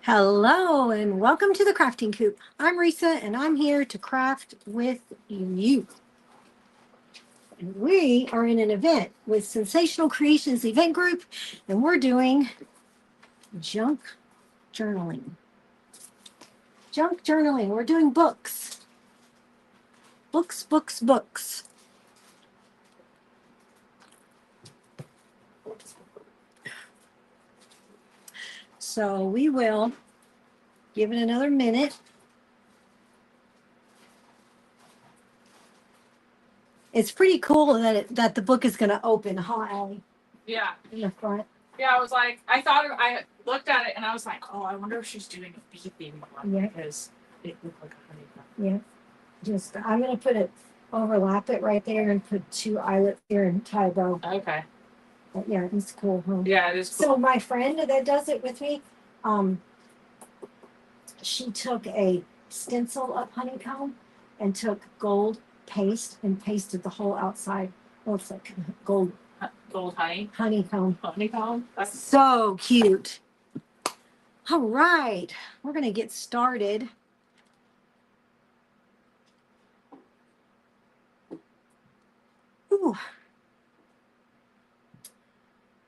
Hello and welcome to the Crafting Coop. I'm Reesa and I'm here to craft with you. And we are in an event with Sensational Creations Event Group and we're doing junk journaling. Junk journaling. We're doing books. Books. So we will give it another minute. It's pretty cool that the book is going to open, huh, Allie? Yeah. In the front. Yeah, I looked at it and I was like, oh, I wonder if she's doing a beeping one. Yeah. Because it looked like a honeycomb. Yeah. I'm going to overlap it right there and put two eyelets here and tie a bow. Okay. But yeah, it's cool, huh? Yeah, it is cool. So my friend that does it with me, she took a stencil of honeycomb and took gold paste and pasted the whole outside. Oh, it's like gold honeycomb. Honeycomb? That's So cute. All right, we're going to get started. Ooh.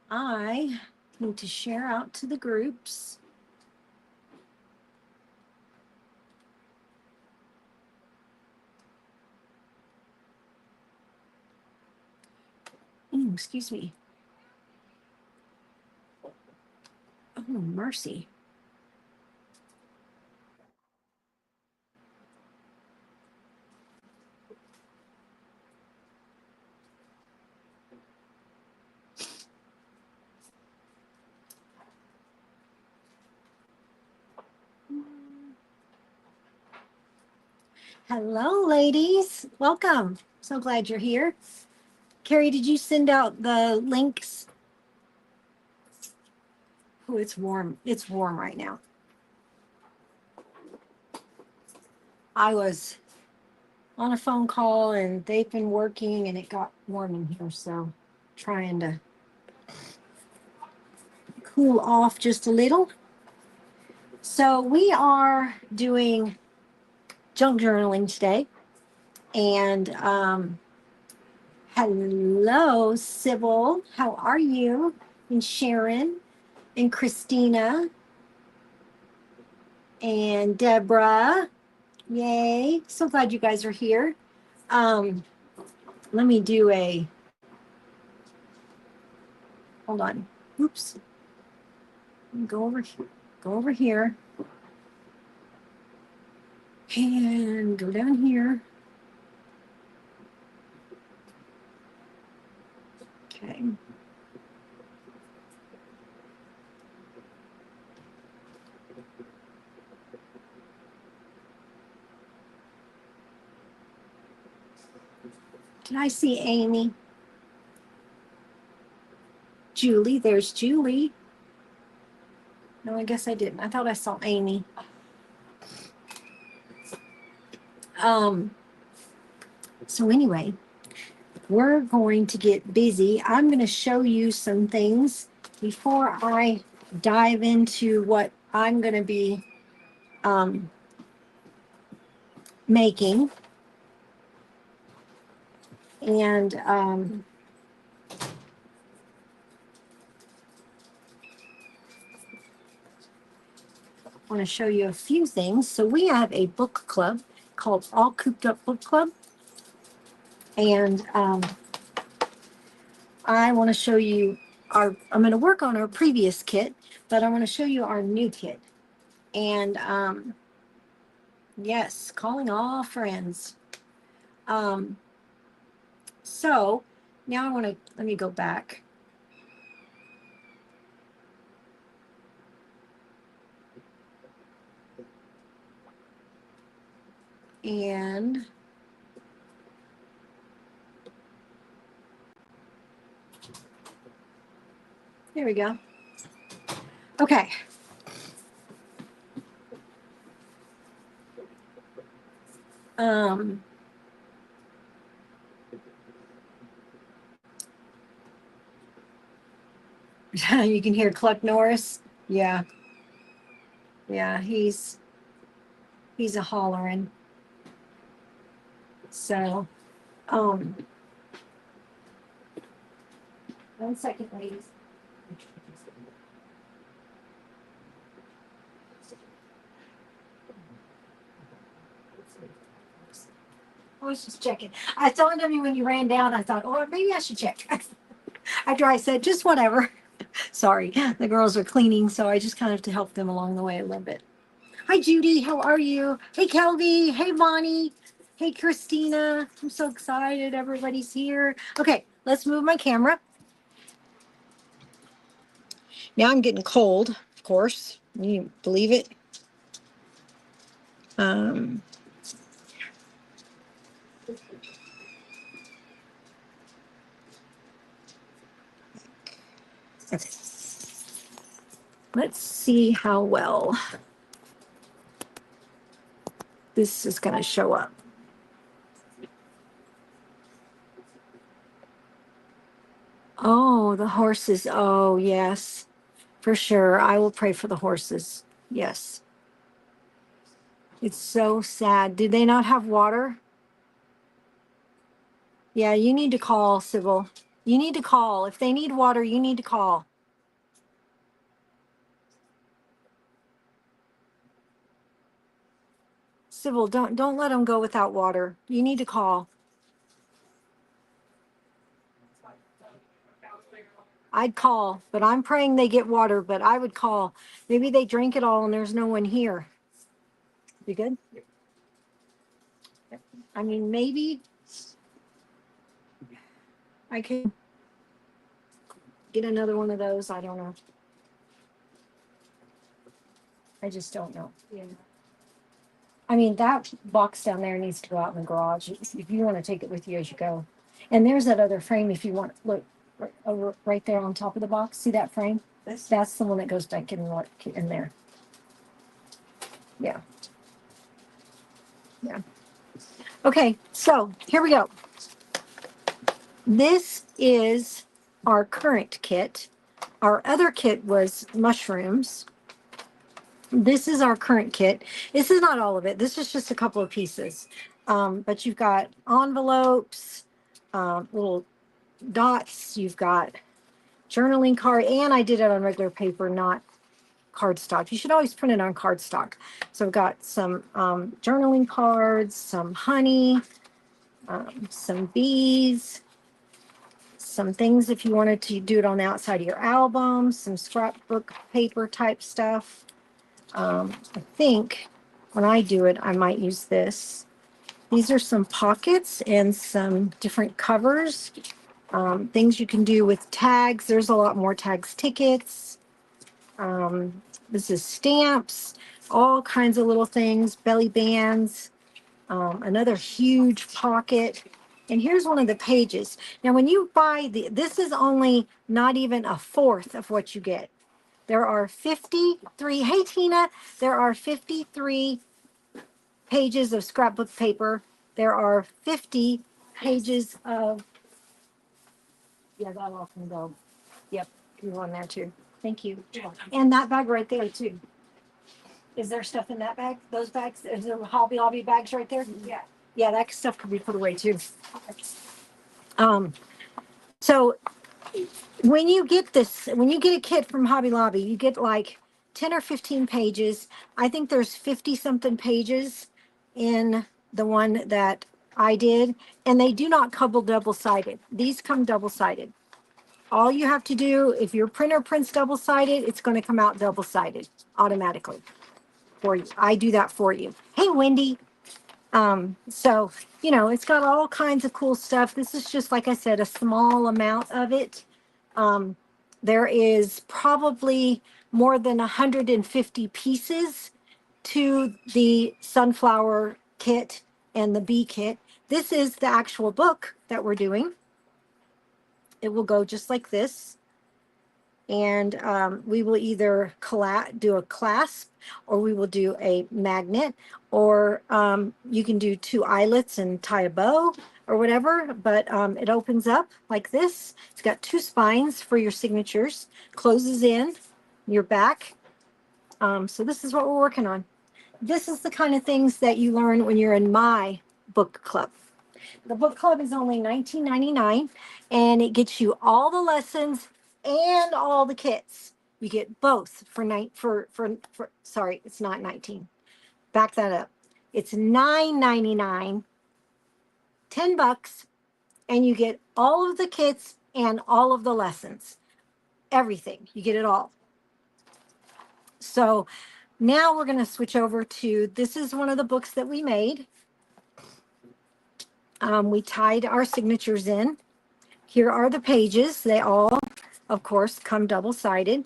I need to share out to the groups. Excuse me. Oh, mercy. Hello, ladies. Welcome. So glad you're here. Carrie, did you send out the links? Oh, it's warm. It's warm right now. I was on a phone call and they've been working and it got warm in here. So trying to cool off just a little. So we are doing junk journaling today. And hello, Sybil. How are you? And Sharon and Christina and Deborah. Yay. So glad you guys are here. Let me do hold on. Oops. Go over here. And go down here. Okay. Did I see Amy? Julie, there's Julie. No, I guess I didn't. I thought I saw Amy. So anyway, we're going to get busy. I'm going to show you some things before I dive into what I'm going to be making. And I want to show you a few things. So we have a book club called All Cooped Up Book Club. And I want to show you I'm going to work on our previous kit, but I want to show you our new kit. And yes, calling all friends. So now let me go back. And there we go. Okay. You can hear Cluck Norris. Yeah. Yeah, he's a hollering. So, 1 second, ladies. I was just checking. I told him when you ran down, I thought, oh, maybe I should check. After I said, just whatever. Sorry, the girls are cleaning, so I just kind of have to help them along the way a little bit. Hi, Judy. How are you? Hey, Kelby. Hey, Bonnie. Hey, Christina. I'm so excited. Everybody's here. Okay, let's move my camera. Now I'm getting cold, of course. Can you believe it? Um, okay. Let's see how well this is going to show up. Oh, the horses. Oh, yes, for sure. I will pray for the horses. Yes. It's so sad. Did they not have water? Yeah, you need to call, Sybil. You need to call. If they need water, you need to call. Sybil, don't let them go without water. You need to call. I'd call, but I'm praying they get water, but I would call. Maybe they drink it all and there's no one here. You good? I mean, maybe I could get another one of those. I don't know. I just don't know. Yeah. I mean, that box down there needs to go out in the garage if you want to take it with you as you go. And there's that other frame if you want. Look, over right there on top of the box. See that frame? That's the one that goes back in there. Yeah. Yeah. Okay, so here we go. This is our current kit. Our other kit was mushrooms. This is our current kit. This is not all of it. This is just a couple of pieces. But you've got envelopes, little dots. You've got journaling card, and I did it on regular paper, not cardstock. You should always print it on cardstock. So I've got some journaling cards, some honey, some bees, some things if you wanted to do it on the outside of your album, some scrapbook paper type stuff. I think when I do it, I might use this. These are some pockets and some different covers. Things you can do with tags. There's a lot more tags, tickets. This is stamps, all kinds of little things, belly bands, another huge pocket. And here's one of the pages. Now, when you buy this is only not even a fourth of what you get. There are 53, hey Tina, there are 53 pages of scrapbook paper. There are 50 pages of, yeah, that all can go. Yep, you on there too. Thank you. And that bag right there too. Is there stuff in that bag? Those bags? Is there Hobby Lobby bags right there? Yeah. Yeah, that stuff could be put away too. So when you get this, when you get a kit from Hobby Lobby, you get like 10 or 15 pages. I think there's 50 something pages in the one that I did, and they do not come double-sided. These come double-sided. All you have to do, if your printer prints double-sided, it's going to come out double-sided automatically for you. I do that for you. Hey, Wendy. So, you know, it's got all kinds of cool stuff. This is just, like I said, a small amount of it. There is probably more than 150 pieces to the sunflower kit and the bee kit. This is the actual book that we're doing. It will go just like this. And we will either do a clasp, or we will do a magnet, or you can do 2 eyelets and tie a bow or whatever, but it opens up like this. It's got 2 spines for your signatures, closes in your back, So this is what we're working on. This is the kind of things that you learn when you're in my book club. The book club is only $19.99, and it gets you all the lessons and all the kits. You get both for sorry, it's not 19. Back that up. It's $9.99, $10, and you get all of the kits and all of the lessons. Everything. You get it all. So now we're going to switch over to, this is one of the books that we made. We tied our signatures in. Here are the pages. They all, of course, come double-sided.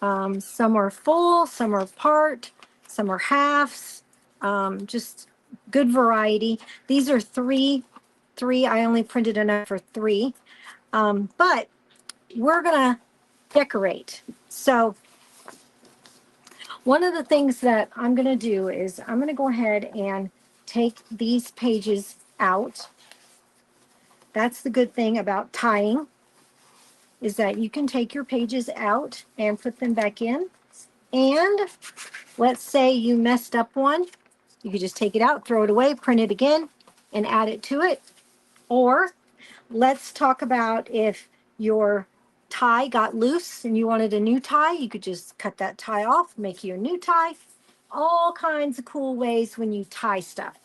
Some are full, some are part, some are halves. Just good variety. These are three. I only printed enough for 3. But we're going to decorate. So one of the things that I'm going to do is I'm going to go ahead and take these pages out. That's the good thing about tying, is that you can take your pages out and put them back in. And let's say you messed up one. You could just take it out, throw it away, print it again, and add it to it. Or let's talk about if your tie got loose and you wanted a new tie, you could just cut that tie off, make you a new tie. All kinds of cool ways when you tie stuff.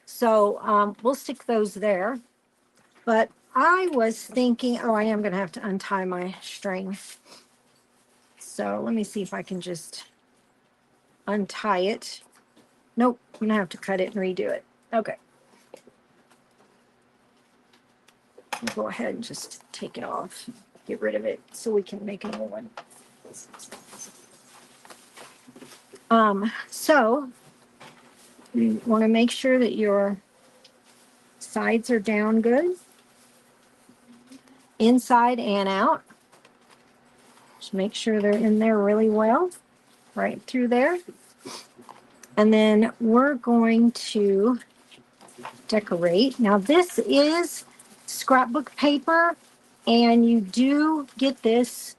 So we'll stick those there. But I was thinking, oh, I am going to have to untie my string. So let me see if I can just untie it. Nope, I'm going to have to cut it and redo it. Okay. I'll go ahead and just take it off, get rid of it so we can make a new one. So you want to make sure that your sides are down good, inside and out. Just make sure they're in there really well, right through there. And then we're going to decorate. Now this is scrapbook paper, and you do get this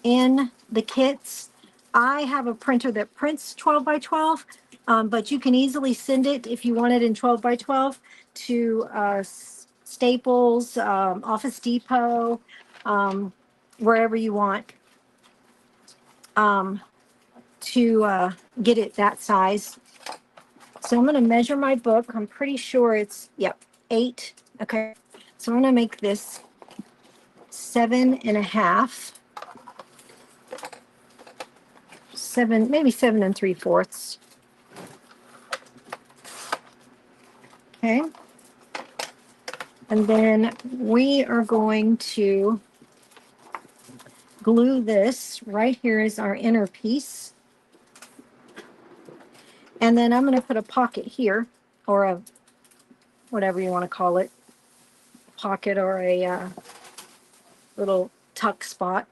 in the kits. I have a printer that prints 12 by 12, but you can easily send it if you want it in 12 by 12 to Staples, Office Depot, wherever you want to get it that size. So I'm going to measure my book. I'm pretty sure it's, yep, 8. Okay. So I'm going to make this 7.5. 7, maybe 7 3/4. Okay. And then we are going to glue this. Right here is our inner piece. And then I'm going to put a pocket here, or a, whatever you want to call it, pocket or a little tuck spot.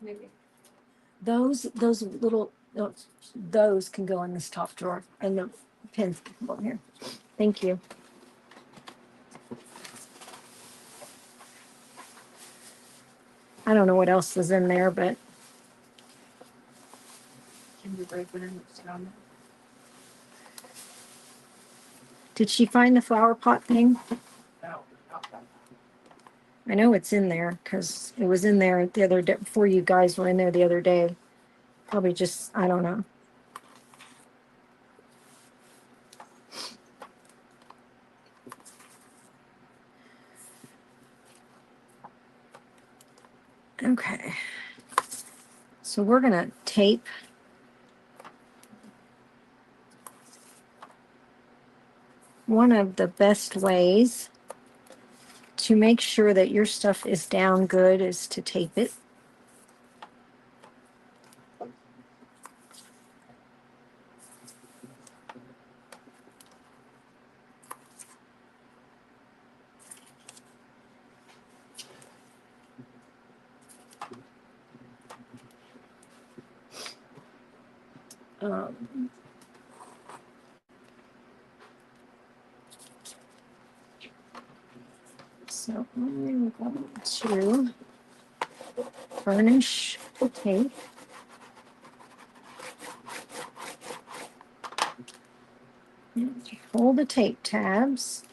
Maybe those little, those can go in this top drawer, and the pins can go in here. Thank you. I don't know what else is in there, but Can you break it in? did she find the flower pot thing? No. I know it's in there because it was in there the other day before you guys were in there the other day. Probably just, I don't know. Okay. So we're going to tape one of the best ways to make sure that your stuff is down good is to tape it. So going to burnish the tape. Pull the tape tabs.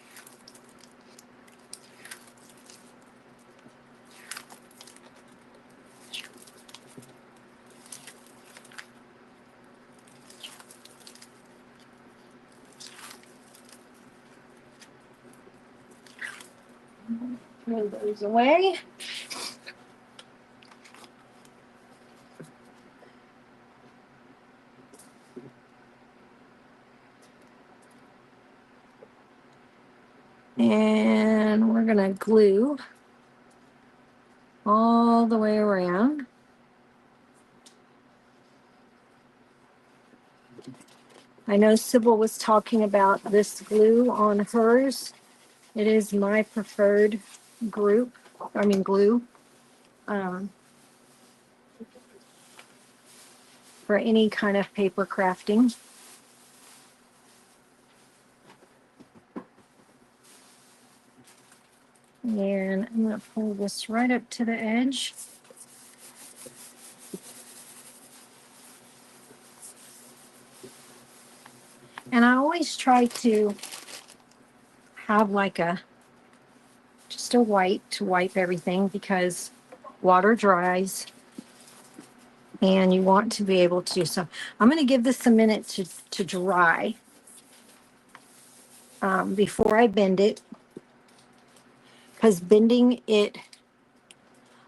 Throw those away. And we're going to glue all the way around. I know Sybil was talking about this glue on hers. It is my preferred glue. For any kind of paper crafting. And I'm going to pull this right up to the edge. And I always try to have like just a wipe to wipe everything, because water dries and you want to be able to. So I'm going to give this a minute to dry before I bend it, because bending it.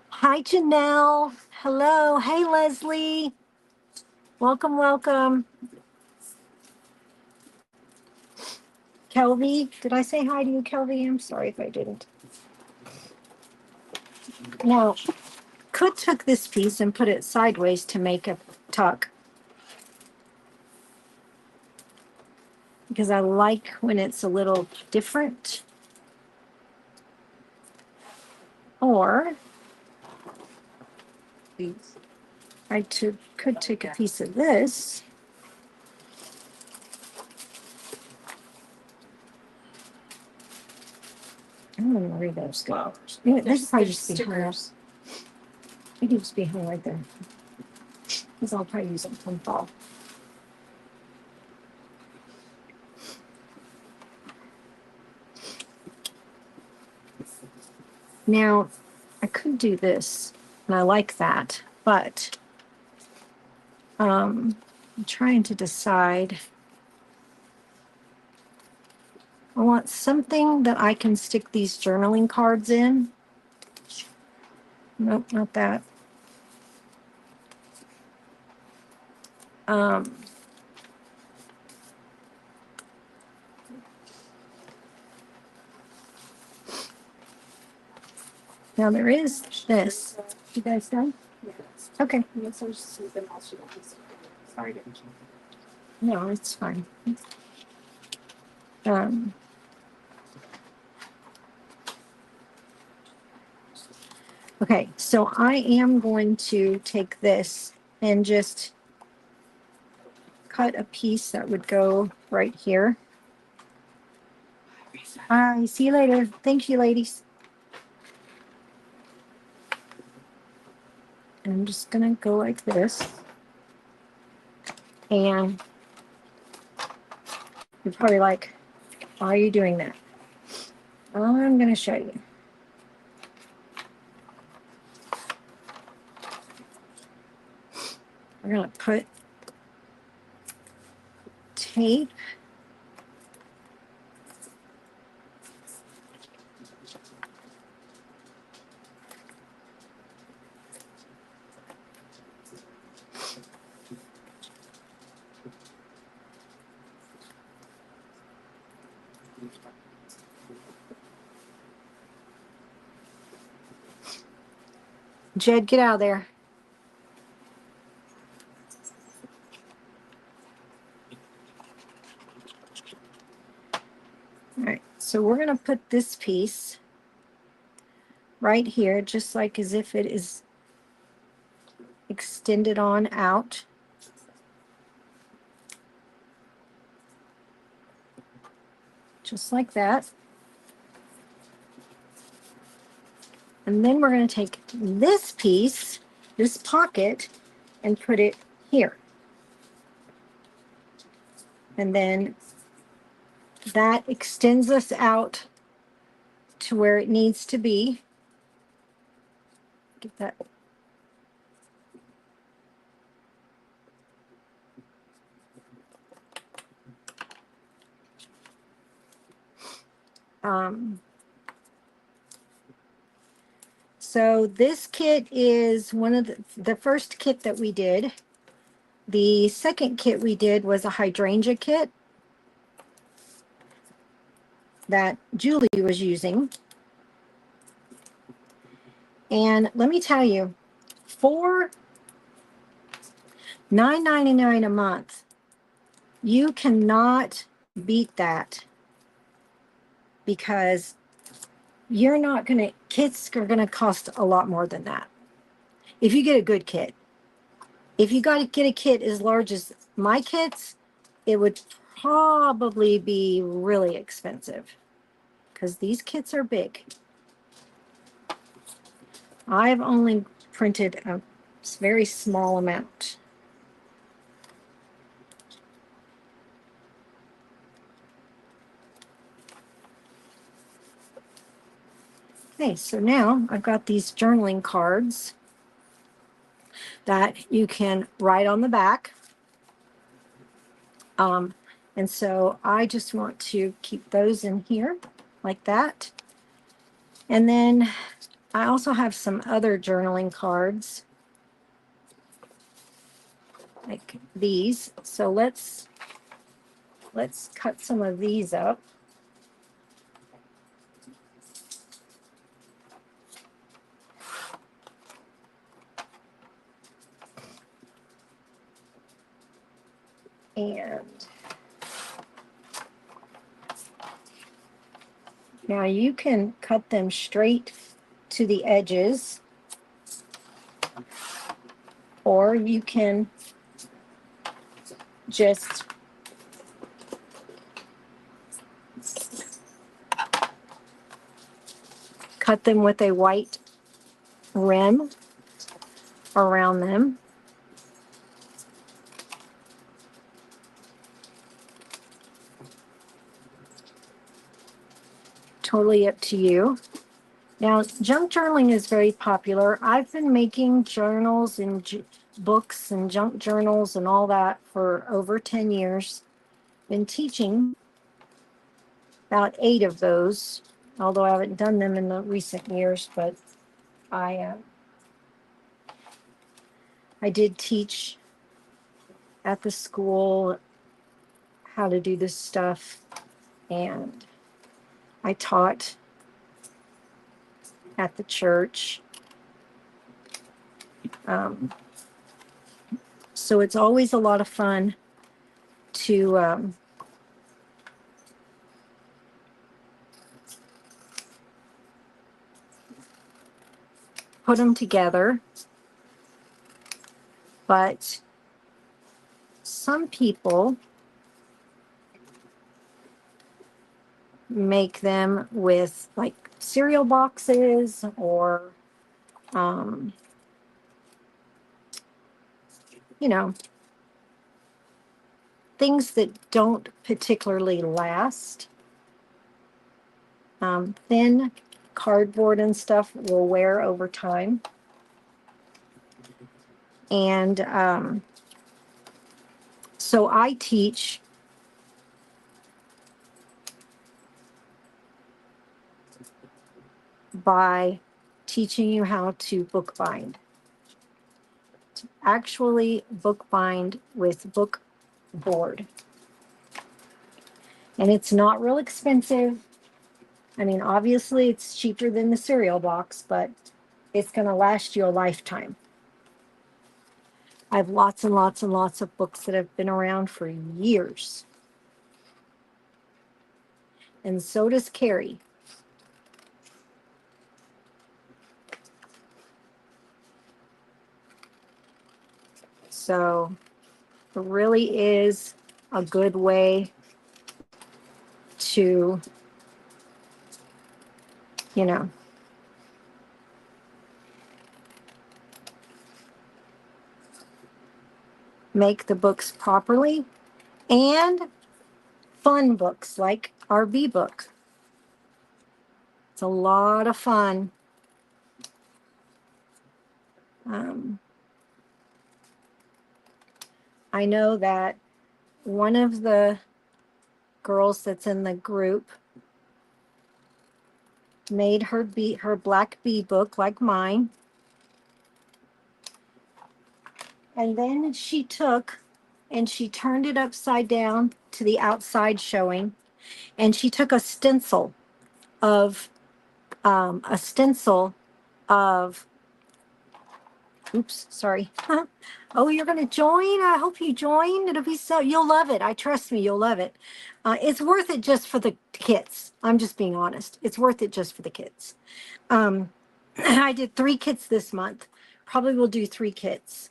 Hi, Janelle. Hello. Hey, Leslie. Welcome, welcome. Kelby, did I say hi to you, Kelby? I'm sorry if I didn't. Now, could took this piece and put it sideways to make a tuck, because I like when it's a little different. Or I could take a piece of this. I don't know where those go. Yeah, they should probably just be hung up. They could just be hung right there, because I'll probably use them from fall. Now, I could do this, and I like that, but I'm trying to decide. I want something that I can stick these journaling cards in. Nope, not that. Now there is this. You guys done? Yes. Okay. Sorry. No, it's fine. Okay, so I am going to take this and just cut a piece that would go right here. Bye. See you later. Thank you, ladies. And I'm just going to go like this. And you're probably like, why are you doing that? I'm going to show you. We're going to put tape. Jed, get out of there. All right, so we're going to put this piece right here, just like as if it is extended on out. Just like that. And then we're going to take this piece, this pocket, and put it here. And then that extends us out to where it needs to be. Get that. So this kit is one of the first kit that we did. The second kit we did was a hydrangea kit that Julie was using. And let me tell you, for $9.99 a month, you cannot beat that, because you're not going to, kits are going to cost a lot more than that if you get a good kit. If you got to get a kit as large as my kits, it would probably be really expensive, because these kits are big. I've only printed a very small amount. Okay, so now I've got these journaling cards that you can write on the back. And so I just want to keep those in here like that. And then I also have some other journaling cards like these. So let's cut some of these up. And now you can cut them straight to the edges, or you can just cut them with a white rim around them. Totally up to you. Now, junk journaling is very popular. I've been making journals and books and junk journals and all that for over 10 years. Been teaching about 8 of those, although I haven't done them in the recent years, but I did teach at the school how to do this stuff, and I taught at the church. So it's always a lot of fun to put them together. But some people make them with like cereal boxes, or you know, things that don't particularly last. Thin cardboard and stuff will wear over time. And so I teach by teaching you how to bookbind. To actually bookbind with book board. And it's not real expensive. I mean, obviously it's cheaper than the cereal box, but it's going to last you a lifetime. I have lots and lots and lots of books that have been around for years. And so does Carrie. So it really is a good way to, you know, make the books properly, and fun books like our bee book. It's a lot of fun. I know that one of the girls that's in the group made her black bee book like mine. And then she took and she turned it upside down to the outside showing. And she took a stencil of, oops, sorry. Oh, you're going to join? I hope you join. It'll be so, you'll love it. Trust me, you'll love it. It's worth it just for the kids. I'm just being honest. It's worth it just for the kids. I did 3 kits this month. Probably will do 3 kits.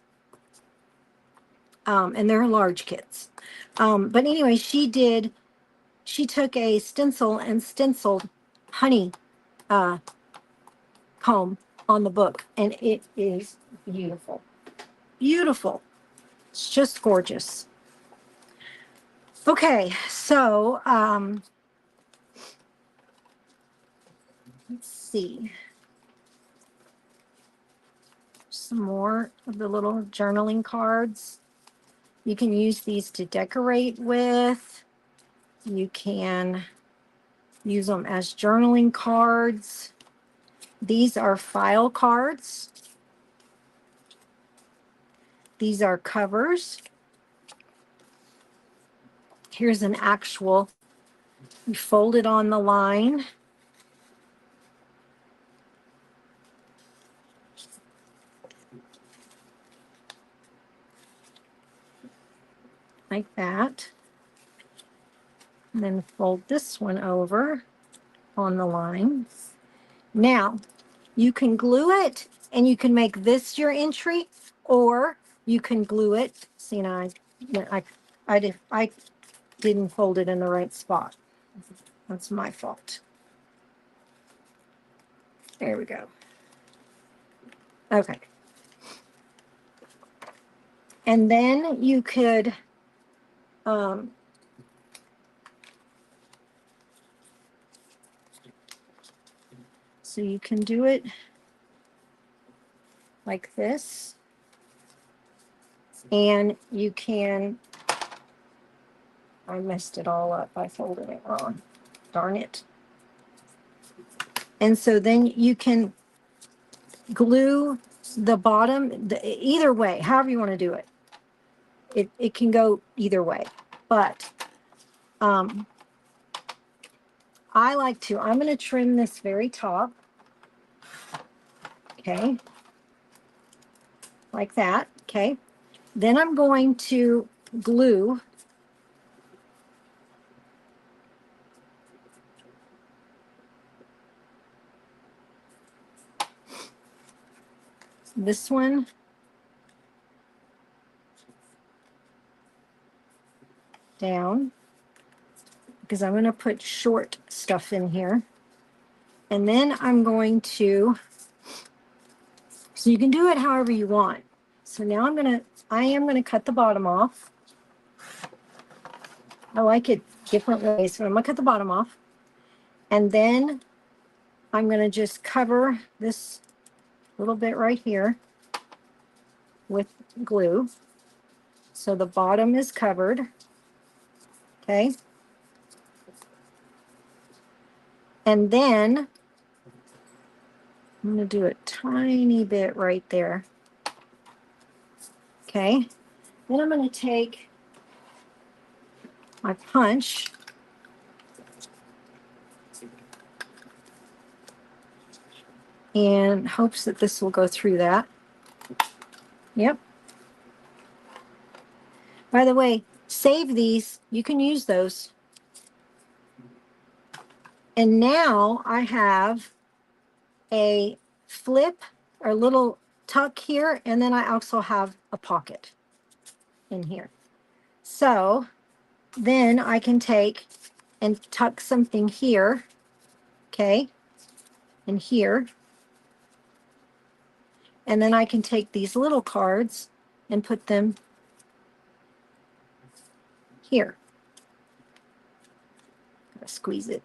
And they're large kits. But anyway, she took a stencil and stenciled honey comb on the book, and it is beautiful. Beautiful. It's just gorgeous. Okay, so let's see. Some more of the little journaling cards. You can use these to decorate with. You can use them as journaling cards. These are file cards. These are covers. Here's an actual, you fold it on the line. Like that. And then fold this one over on the line. Now, you can glue it and you can make this your entry, or you can glue it. See, now I didn't fold it in the right spot. That's my fault. There we go. Okay. And then you could so you can do it like this, and you can, I messed it all up by folding it wrong. Darn it. And so then you can glue the bottom, either way, however you want to do it. It can go either way, but I like to, I'm going to trim this very top. Okay. Like that. Okay. Then I'm going to glue this one down, because I'm going to put short stuff in here. And then I'm going to, so you can do it however you want. So now I am going to cut the bottom off. I like it different ways, but I'm going to cut the bottom off. And then I'm going to just cover this little bit right here with glue. So the bottom is covered. Okay. And then I'm going to do a tiny bit right there. Okay. Then I'm going to take my punch and hopes that this will go through that. Yep. By the way, save these. You can use those. And now I have a flip or little tuck here, and then I also have a pocket in here. So then I can take and tuck something here, okay, and here. And then I can take these little cards and put them here. Gotta squeeze it.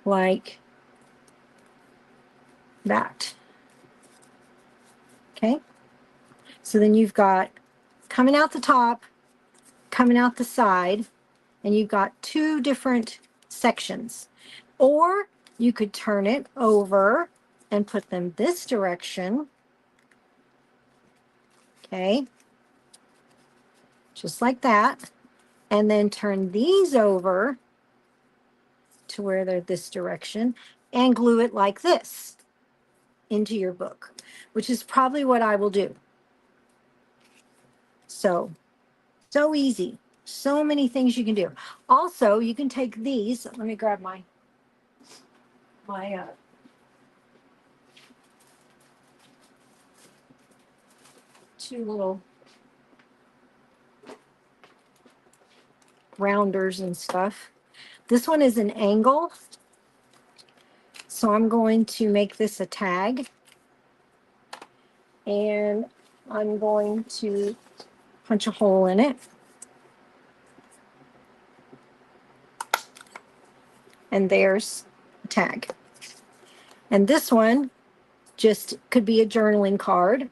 Like that. Okay. So then you've got coming out the top, coming out the side, and you've got two different sections. Or you could turn it over and put them this direction. Okay. Just like that. And then turn these over to where they're this direction and glue it like this into your book, which is probably what I will do. So easy. So many things you can do. Also, you can take these. Let me grab my two little rounders and stuff. This one is an angle. So I'm going to make this a tag. And I'm going to punch a hole in it. And there's a tag. And this one just could be a journaling card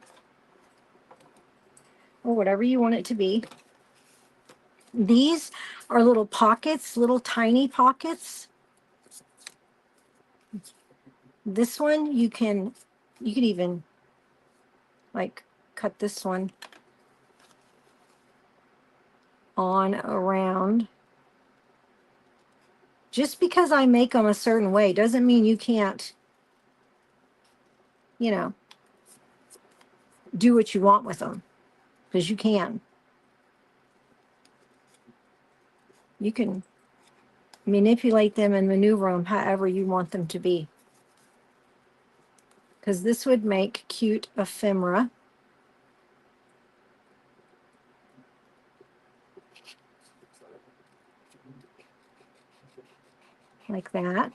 or whatever you want it to be. These are little pockets, little tiny pockets. This one you could even like cut this one on around. Just because I make them a certain way doesn't mean you can't, you know, do what you want with them, because you can. You can manipulate them and maneuver them however you want them to be. Because this would make cute ephemera. Like that.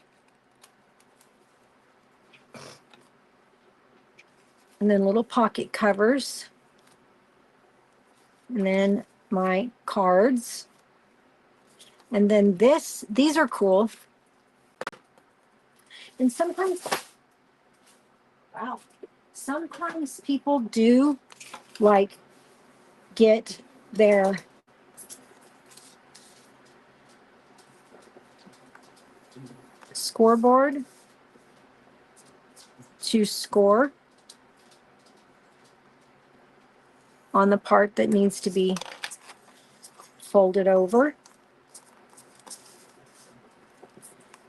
And then little pocket covers. And then my cards. And then these are cool. And sometimes people do like get their scoreboard to score on the part that needs to be folded over.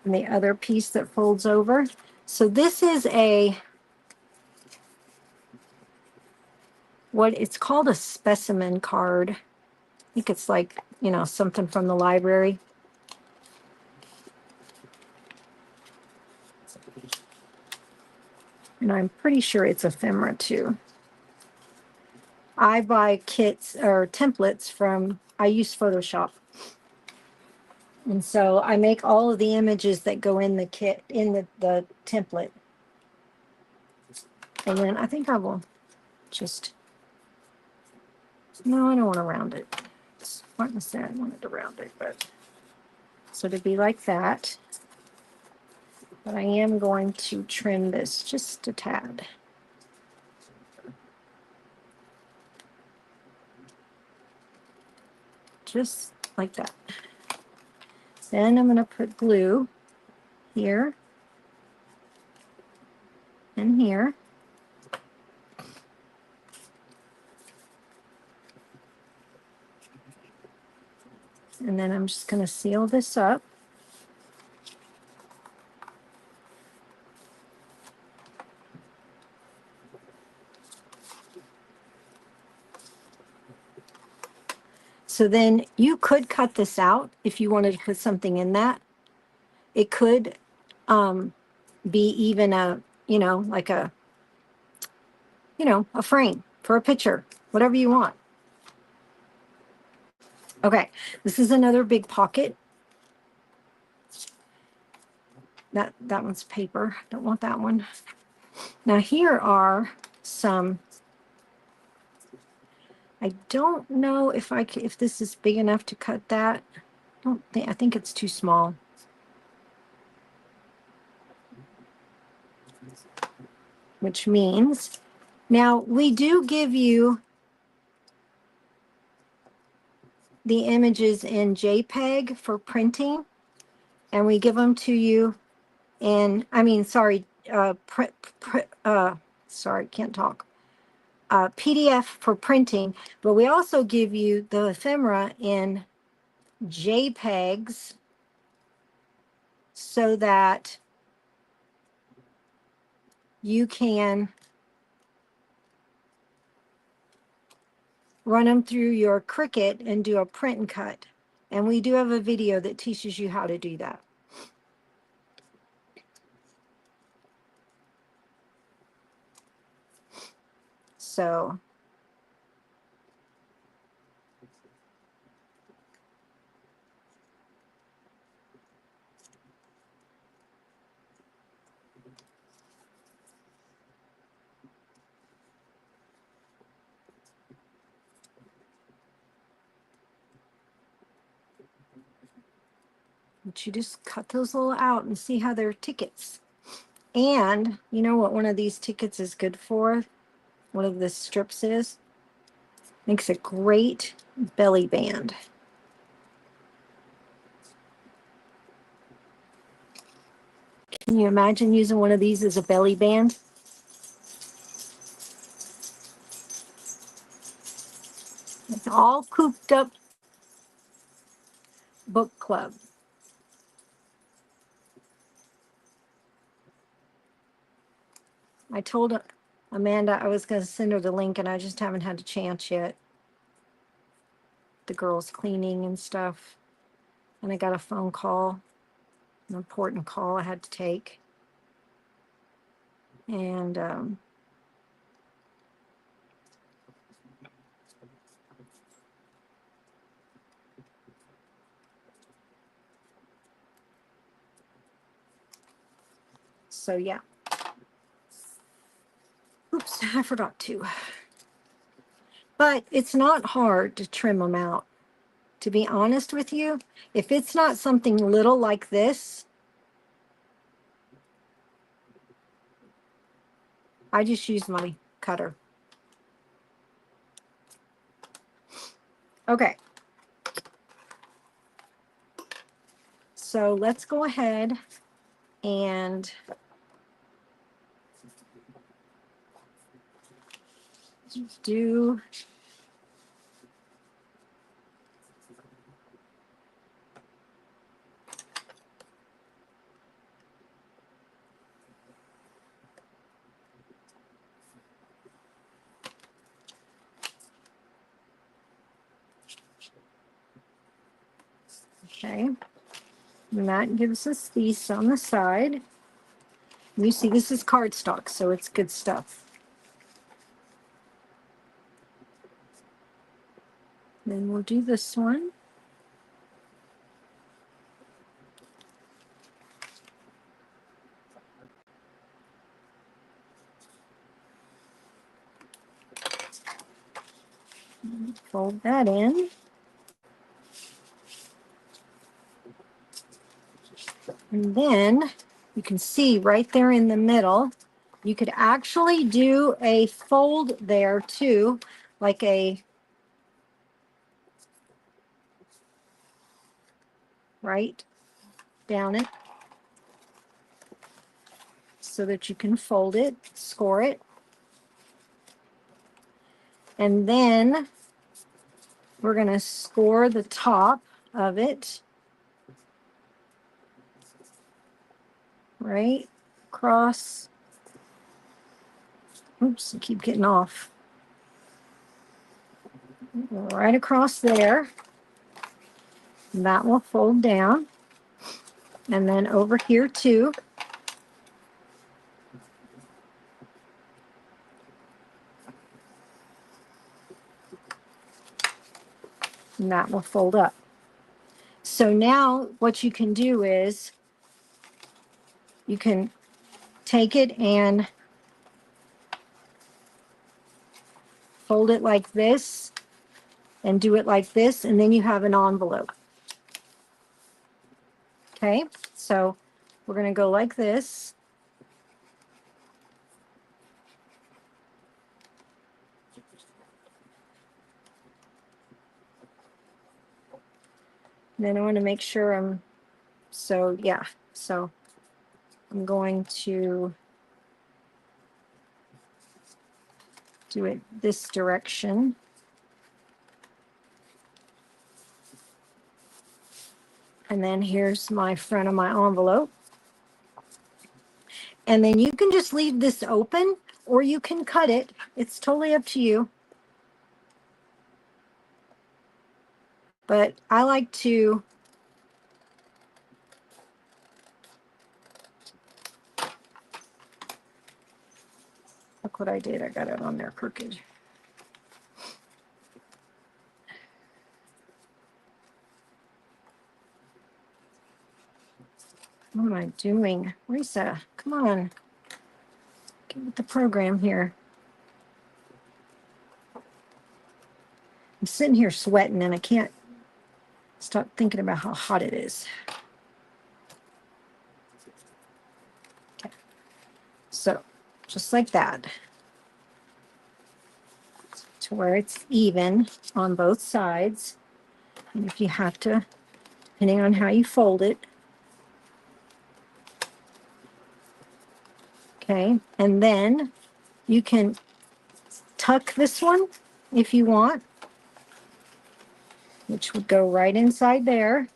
And the other piece that folds over. So this is it's called a specimen card. I think it's like, you know, something from the library. And I'm pretty sure it's ephemera too. I buy kits or templates I use Photoshop. And so I make all of the images that go in the kit, in the template. And then I think I will just, no, I don't want to round it. It's not necessarily I wanted to round it, but so to be like that. But I am going to trim this just a tad. Just like that. Then I'm going to put glue here and here. And then I'm just going to seal this up. So then you could cut this out if you wanted to put something in that. It could be even a, you know, like a, you know, a frame for a picture, whatever you want. Okay, this is another big pocket. That one's paper. Don't want that one. Now here are some I don't know if if this is big enough to cut that. I think it's too small. Which means, now we do give you the images in JPEG for printing, and we give them to you in, sorry, sorry, can't talk. PDF for printing, but we also give you the ephemera in JPEGs so that you can run them through your Cricut and do a print and cut. And we do have a video that teaches you how to do that. So but you just cut those little out and see how they're tickets. And you know what one of these tickets is good for? One of the strips is? Makes a great belly band. Can you imagine using one of these as a belly band? It's all cooped up book club. I told Amanda I was going to send her the link, and I just haven't had a chance yet. The girls cleaning and stuff. And I got a phone call, an important call I had to take. And so, yeah. Oops, I forgot to. But it's not hard to trim them out. To be honest with you, if it's not something little like this, I just use my cutter. Okay. So let's go ahead and do okay. And that gives us these on the side. You see, this is cardstock, so it's good stuff. Then we'll do this one. Fold that in. And then you can see right there in the middle, you could actually do a fold there too, like a, right down it, so that you can fold it, score it. And then we're going to score the top of it right across. Oops, I keep getting off. Right across there. And that will fold down. And then over here too. And that will fold up. So now what you can do is you can take it and fold it like this and do it like this, and then you have an envelope. Okay, so we're going to go like this. And then I want to make sure I'm, so yeah, so I'm going to do it this direction. And then here's my front of my envelope. And then you can just leave this open or you can cut it. It's totally up to you. But I like to look what I did. I got it on there crooked. What am I doing? Reesa, come on. Get with the program here. I'm sitting here sweating and I can't stop thinking about how hot it is. Okay. So just like that, to where it's even on both sides. And if you have to, depending on how you fold it. Okay, and then you can tuck this one if you want, which would go right inside there.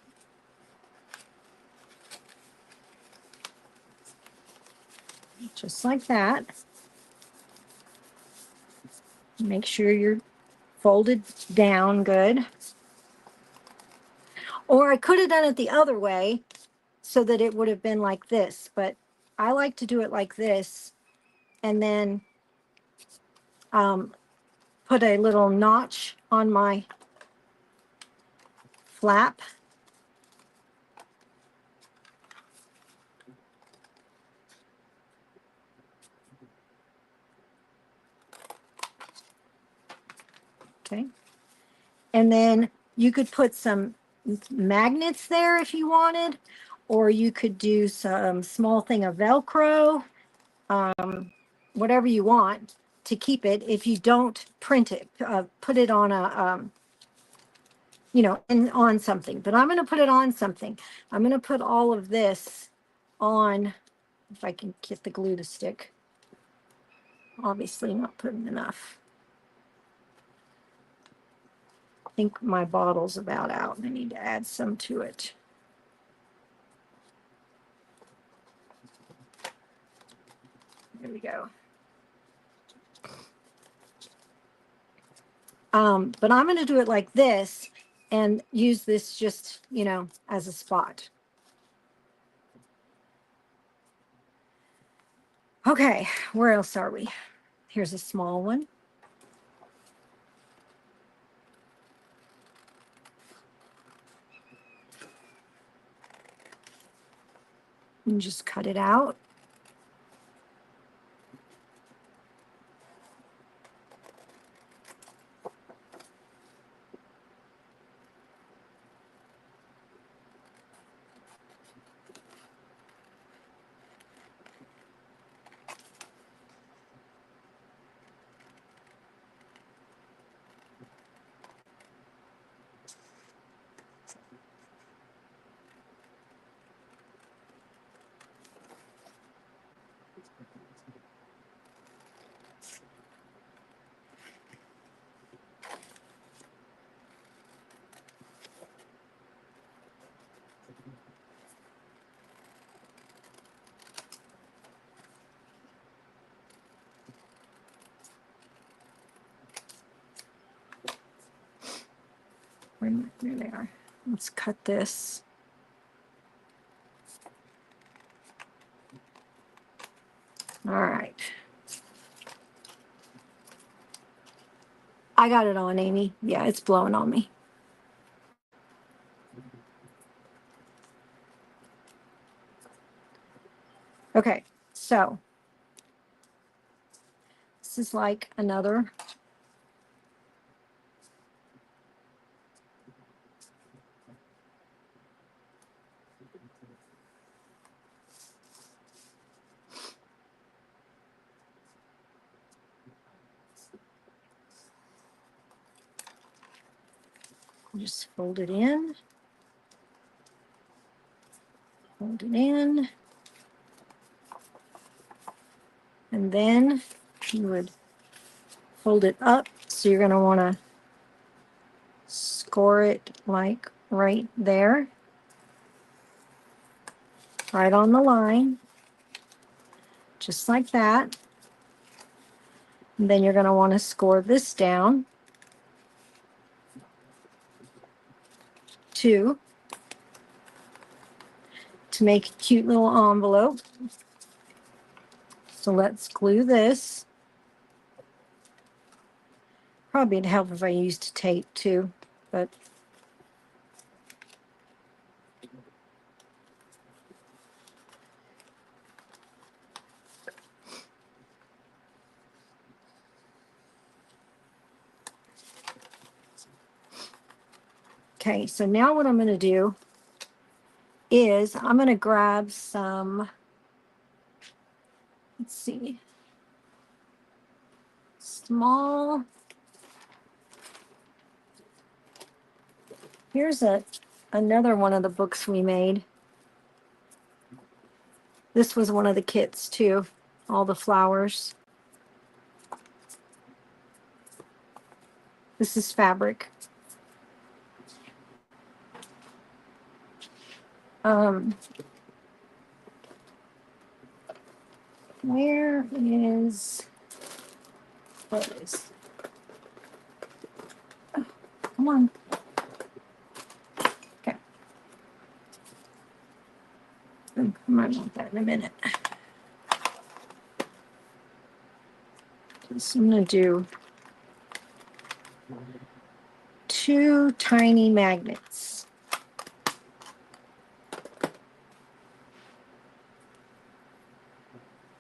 Just like that. Make sure you're folded down good. Or I could have done it the other way so that it would have been like this, but I like to do it like this and then put a little notch on my flap. Okay. And then you could put some magnets there if you wanted, or you could do some small thing of Velcro, whatever you want to keep it. If you don't print it, put it on a, you know, on something. But I'm going to put it on something. I'm going to put all of this on, if I can get the glue to stick. Obviously not putting enough. I think my bottle's about out. I need to add some to it. There we go. But I'm going to do it like this and use this just, you know, as a spot. Okay, where else are we? Here's a small one. And just cut it out. There they are. Let's cut this. All right. I got it on, Amy. Yeah, it's blowing on me. Okay, so this is like another just fold it in. Fold it in. And then you would fold it up. So you're going to want to score it like right there. Right on the line. Just like that. And then you're going to want to score this down too, to make a cute little envelope. So let's glue this. Probably it'd help if I used tape too, but okay, so now what I'm going to do is I'm going to grab some, let's see, small, here's another one of the books we made. This was one of the kits too, all the flowers. This is fabric. Where is, what is, oh, come on. Okay. I might want that in a minute. So I'm going to do 2 tiny magnets.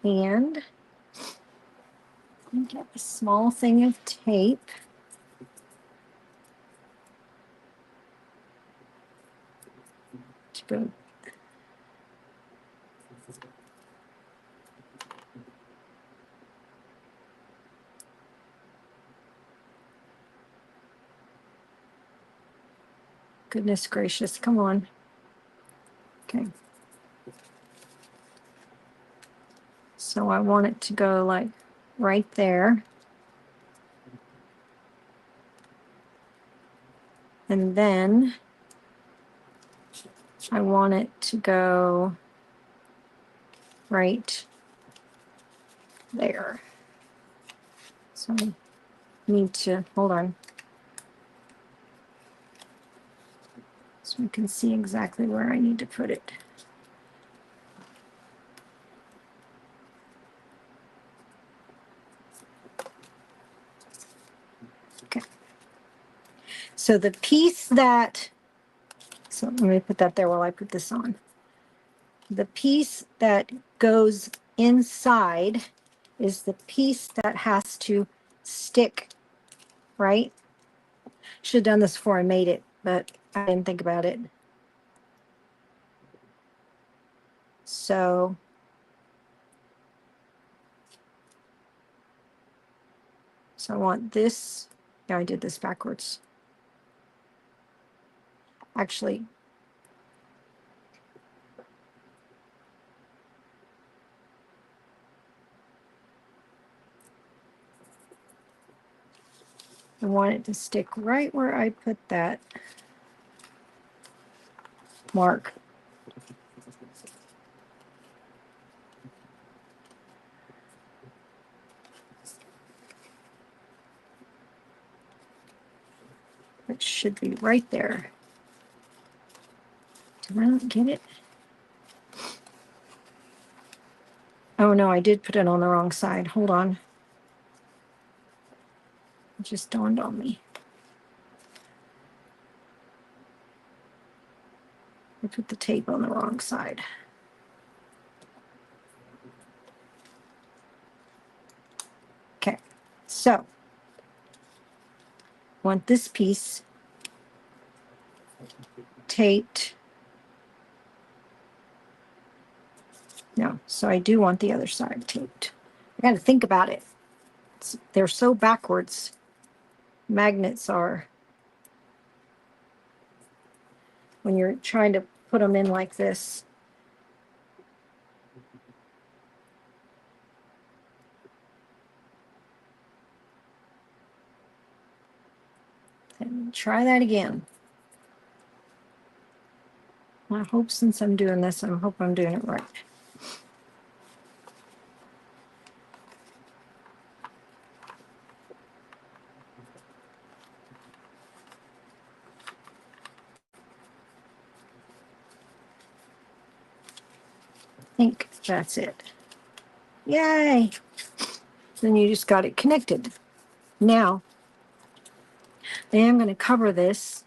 And get a small thing of tape. To go. Goodness gracious, come on. Okay. So I want it to go like right there. And then I want it to go right there. So I need to, hold on. So we can see exactly where I need to put it. Okay. So the piece that, so let me put that there while I put this on. The piece that goes inside is the piece that has to stick, right? Should have done this before I made it, but I didn't think about it. So I want this. Yeah, I did this backwards. Actually, I want it to stick right where I put that mark. It should be right there. Did I not get it? Oh no, I did put it on the wrong side. Hold on. It just dawned on me. I put the tape on the wrong side. Okay, so want this piece taped. No, so I do want the other side taped. I got to think about it. They're so backwards. Magnets are. when you're trying to put them in like this. And try that again. I hope since I'm doing this, I hope I'm doing it right. I think that's it. Yay! Then you just got it connected. Now, then I'm going to cover this.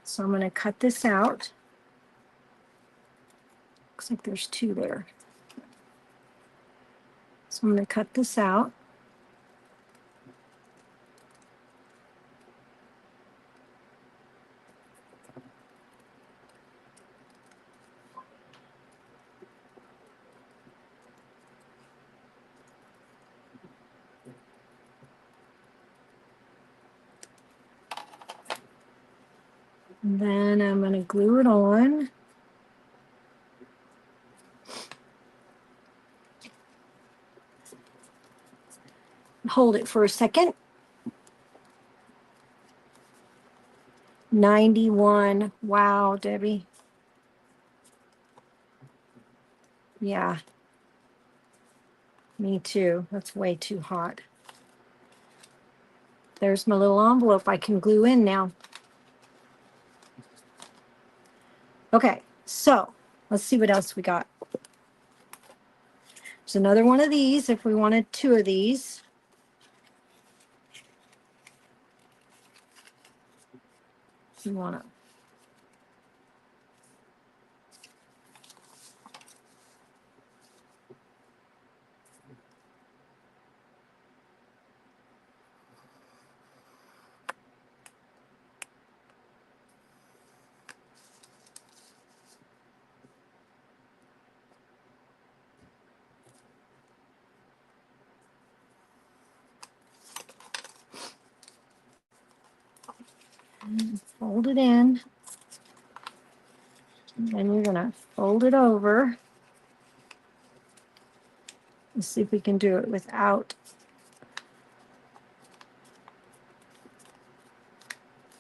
So I'm going to cut this out. Looks like there's two there. So I'm going to cut this out. And then I'm going to glue it on. Hold it for a second. 91. Wow, Debbie. Yeah. Me too. That's way too hot. There's my little envelope I can glue in now. Okay, so let's see what else we got. There's another one of these if we wanted two of these. If you want to. Fold it in. And then you're going to fold it over. Let's see if we can do it without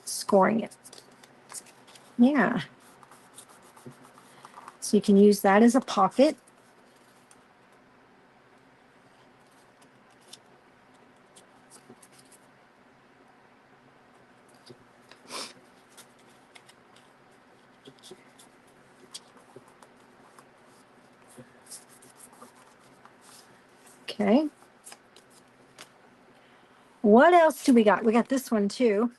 scoring it. Yeah. So you can use that as a pocket. Okay. What else do we got? We got this one too.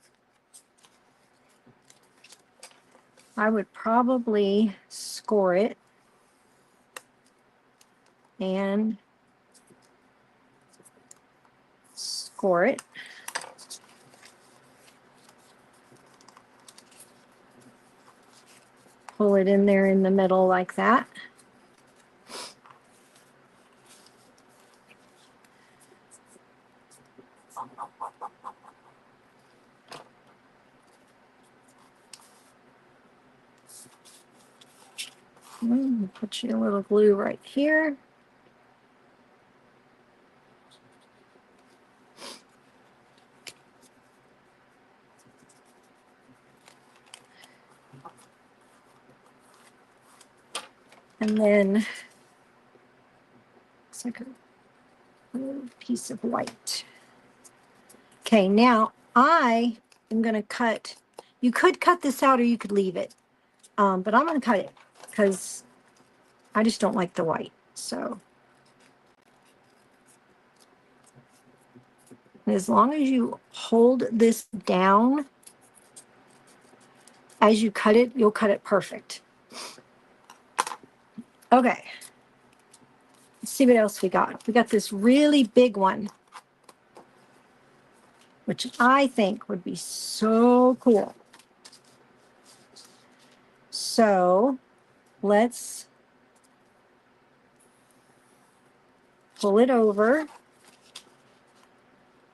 I would probably score it and score it. Pull it in there in the middle like that. Put you a little glue right here. And then looks like a little piece of white. Okay, now I am going to cut. You could cut this out or you could leave it. But I'm going to cut it because I just don't like the white. So as long as you hold this down as you cut it, you'll cut it perfect. Okay. Let's see what else we got. We got this really big one, which I think would be so cool. So let's pull it over.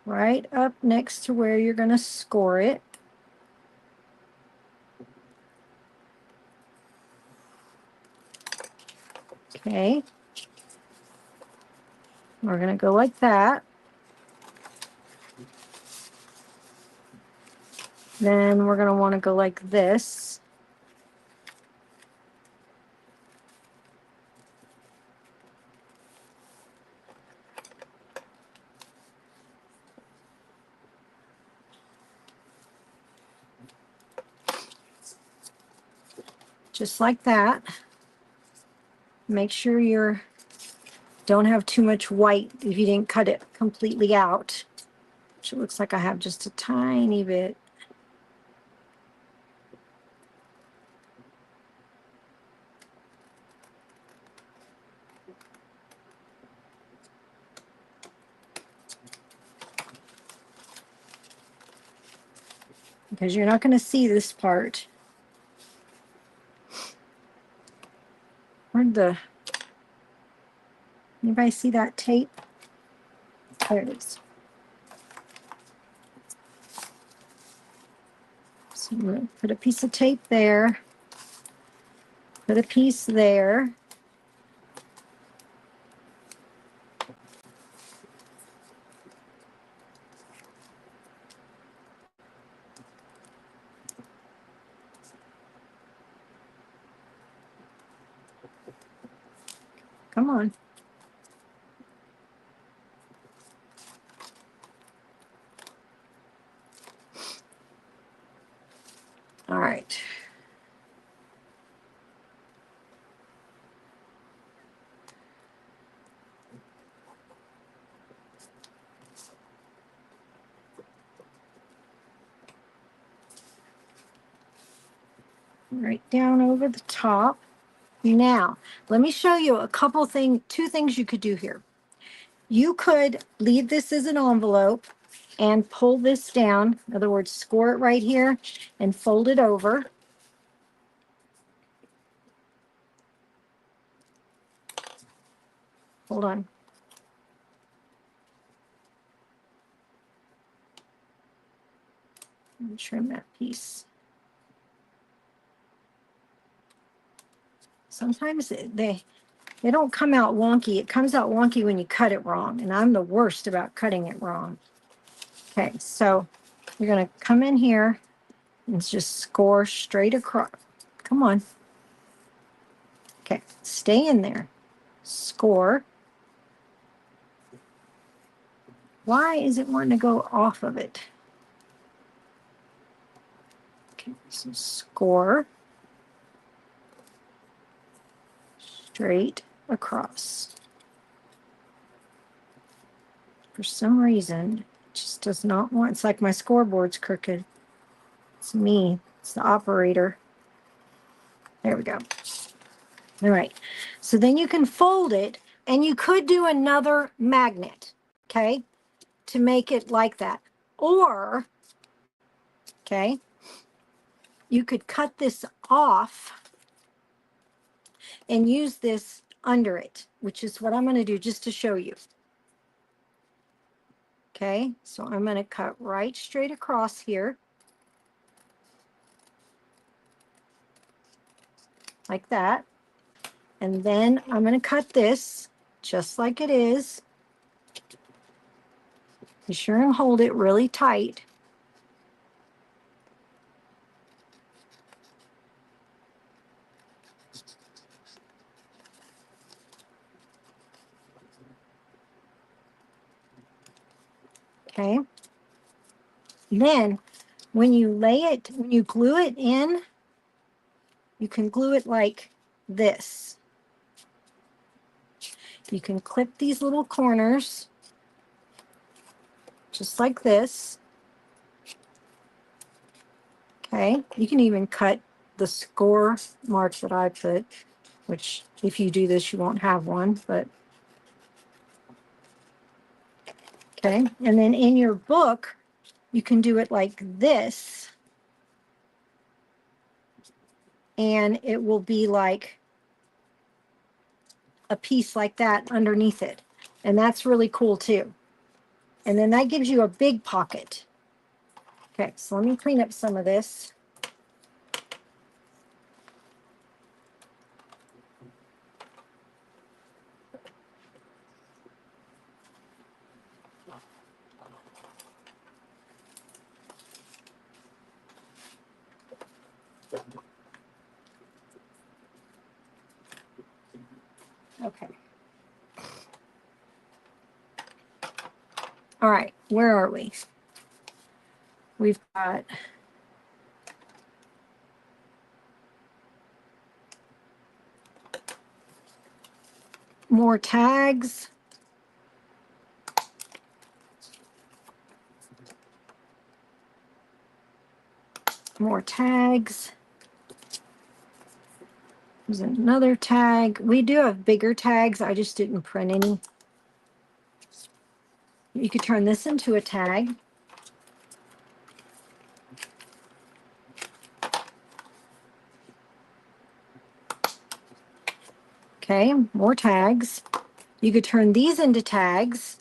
right up next to where you're going to score it. Okay. We're going to go like that. Then we're going to want to go like this. Just like that. Make sure you don't have too much white if you didn't cut it completely out. Which it looks like I have just a tiny bit. Because you're not going to see this part. Where'd the... Anybody see that tape? There it is. So I'm going to put a piece of tape there. Put a piece there. Come on. All right. Right down over the top. Now, let me show you a couple things, two things you could do here. You could leave this as an envelope and pull this down. In other words, score it right here and fold it over. Hold on. Let me trim that piece. Sometimes they don't come out wonky. It comes out wonky when you cut it wrong, and I'm the worst about cutting it wrong. Okay, so you're going to come in here and just score straight across. Come on. Okay, stay in there. Score. Why is it wanting to go off of it? Okay, so score straight across. For some reason, it just does not want, it's like my scoreboard's crooked. It's me, it's the operator. There we go. All right, so then you can fold it, and you could do another magnet, okay, to make it like that. Or, okay, you could cut this off and use this under it, which is what I'm going to do just to show you. Okay, so I'm going to cut right straight across here. Like that. And then I'm going to cut this just like it is. Be sure and hold it really tight. Okay. Then when you lay it, when you glue it in, you can glue it like this. You can clip these little corners just like this. Okay, you can even cut the score marks that I put, which if you do this, you won't have one, but okay. And then in your book, you can do it like this, and it will be like a piece like that underneath it. And that's really cool too. And then that gives you a big pocket. Okay, so let me clean up some of this. Okay. All right, where are we? We've got more tags. More tags. There's another tag. We do have bigger tags. I just didn't print any. You could turn this into a tag. Okay, more tags. You could turn these into tags.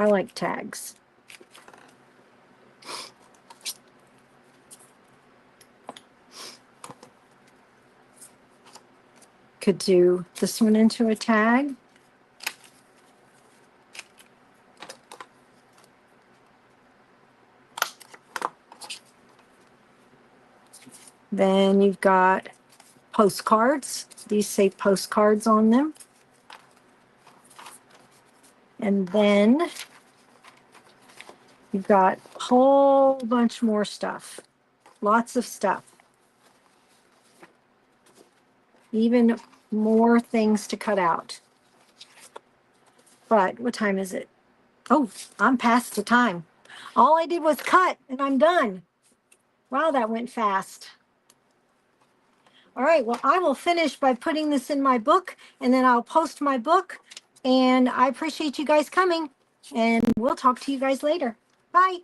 I like tags. Could do this one into a tag. Then you've got postcards. These say postcards on them. And then you've got a whole bunch more stuff. Lots of stuff. Even more things to cut out. But what time is it? Oh, I'm past the time. All I did was cut and I'm done. Wow, that went fast. All right, well, I will finish by putting this in my book and then I'll post my book. And I appreciate you guys coming and we'll talk to you guys later. Bye.